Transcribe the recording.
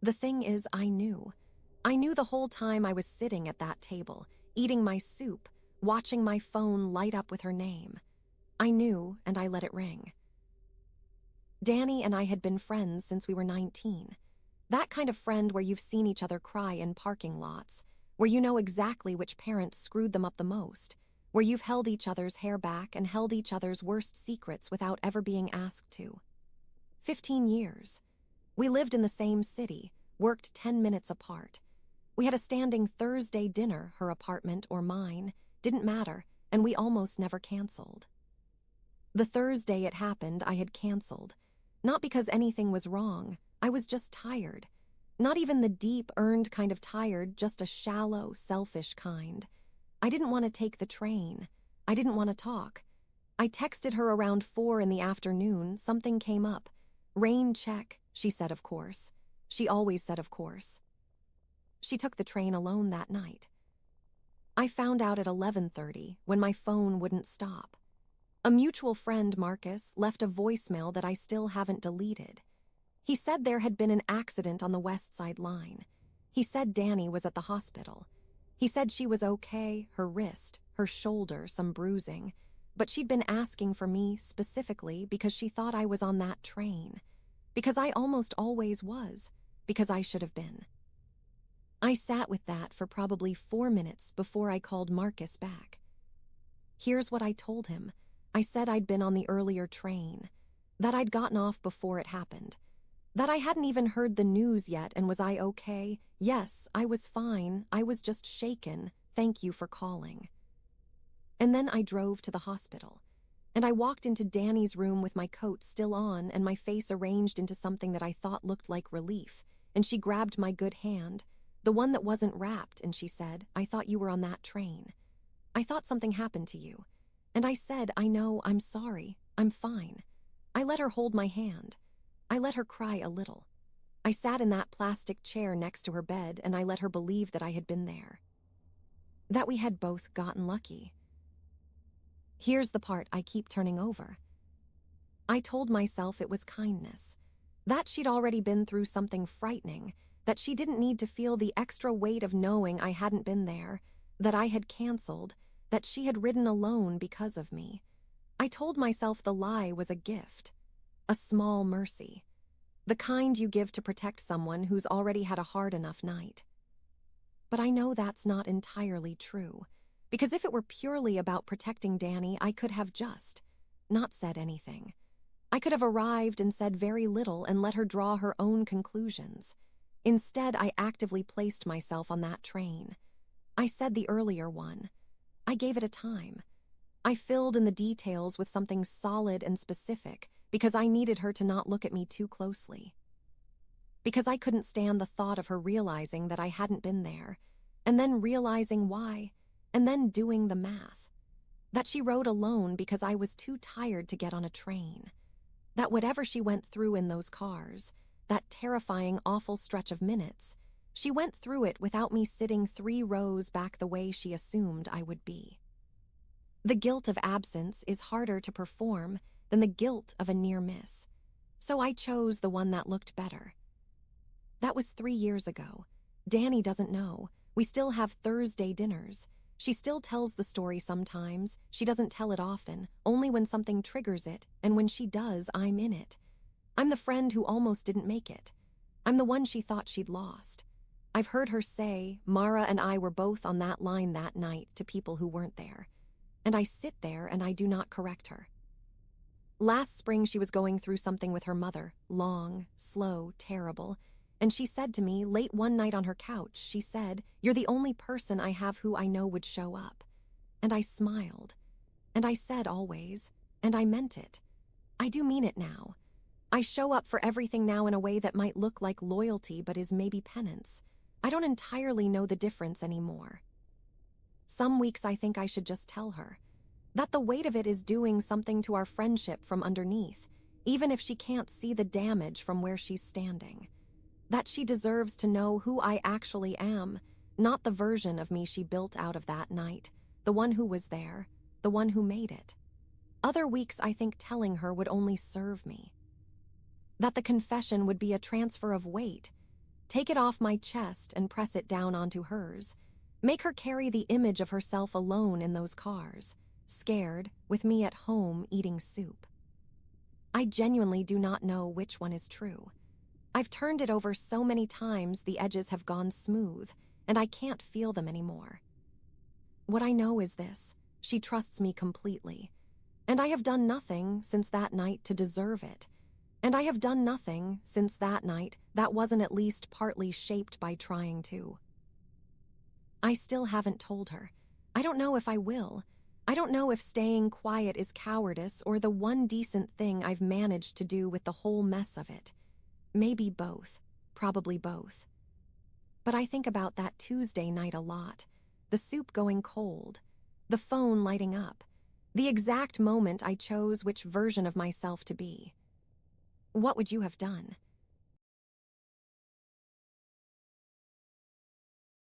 The thing is, I knew. I knew the whole time I was sitting at that table, eating my soup, watching my phone light up with her name. I knew, and I let it ring. Danny and I had been friends since we were 19. That kind of friend where you've seen each other cry in parking lots, where you know exactly which parent screwed them up the most, where you've held each other's hair back and held each other's worst secrets without ever being asked to. 15 years. We lived in the same city, worked 10 minutes apart. We had a standing Thursday dinner, her apartment or mine, didn't matter, and we almost never canceled. The Thursday it happened, I had canceled. Not because anything was wrong, I was just tired. Not even the deep, earned kind of tired, just a shallow, selfish kind. I didn't want to take the train. I didn't want to talk. I texted her around 4 in the afternoon, something came up. Rain check, she said of course. She always said of course. She took the train alone that night. I found out at 11:30 when my phone wouldn't stop. A mutual friend, Marcus, left a voicemail that I still haven't deleted. He said there had been an accident on the West Side line. He said Danny was at the hospital. He said she was okay, her wrist, her shoulder, some bruising, but she'd been asking for me specifically because she thought I was on that train. Because I almost always was. Because I should have been. I sat with that for probably 4 minutes before I called Marcus back. Here's what I told him. I said I'd been on the earlier train, that I'd gotten off before it happened, that I hadn't even heard the news yet, and was I okay? Yes, I was fine, I was just shaken, thank you for calling. And then I drove to the hospital, and I walked into Danny's room with my coat still on and my face arranged into something that I thought looked like relief, and she grabbed my good hand, the one that wasn't wrapped, and she said, I thought you were on that train. I thought something happened to you. And I said, I know, I'm sorry, I'm fine. I let her hold my hand. I let her cry a little. I sat in that plastic chair next to her bed and I let her believe that I had been there. That we had both gotten lucky. Here's the part I keep turning over. I told myself it was kindness. That she'd already been through something frightening, that she didn't need to feel the extra weight of knowing I hadn't been there, that I had canceled, that she had ridden alone because of me. I told myself the lie was a gift, a small mercy, the kind you give to protect someone who's already had a hard enough night. But I know that's not entirely true, because if it were purely about protecting Danny, I could have just not said anything. I could have arrived and said very little and let her draw her own conclusions. Instead, I actively placed myself on that train. I said the earlier one. I gave it a time. I filled in the details with something solid and specific because I needed her to not look at me too closely. Because I couldn't stand the thought of her realizing that I hadn't been there, and then realizing why, and then doing the math. That she rode alone because I was too tired to get on a train. That whatever she went through in those cars, that terrifying, awful stretch of minutes, she went through it without me sitting 3 rows back the way she assumed I would be. The guilt of absence is harder to perform than the guilt of a near miss, so I chose the one that looked better. That was 3 years ago. Danny doesn't know. We still have Thursday dinners. She still tells the story sometimes. She doesn't tell it often, only when something triggers it, and when she does, I'm in it. I'm the friend who almost didn't make it. I'm the one she thought she'd lost. I've heard her say, Mara and I were both on that line that night to people who weren't there. And I sit there and I do not correct her. Last spring she was going through something with her mother, long, slow, terrible, and she said to me, late one night on her couch, she said, you're the only person I have who I know would show up. And I smiled. And I said always, and I meant it. I do mean it now. I show up for everything now in a way that might look like loyalty but is maybe penance. I don't entirely know the difference anymore. Some weeks I think I should just tell her that the weight of it is doing something to our friendship from underneath, even if she can't see the damage from where she's standing. That she deserves to know who I actually am, not the version of me she built out of that night, the one who was there, the one who made it. Other weeks I think telling her would only serve me. That the confession would be a transfer of weight, Take it off my chest and press it down onto hers. Make her carry the image of herself alone in those cars, scared, with me at home eating soup. I genuinely do not know which one is true. I've turned it over so many times the edges have gone smooth, and I can't feel them anymore. What I know is this: she trusts me completely. And I have done nothing since that night to deserve it. And I have done nothing since that night that wasn't at least partly shaped by trying to. I still haven't told her. I don't know if I will. I don't know if staying quiet is cowardice or the one decent thing I've managed to do with the whole mess of it. Maybe both. Probably both. But I think about that Tuesday night a lot. The soup going cold. The phone lighting up. The exact moment I chose which version of myself to be. What would you have done?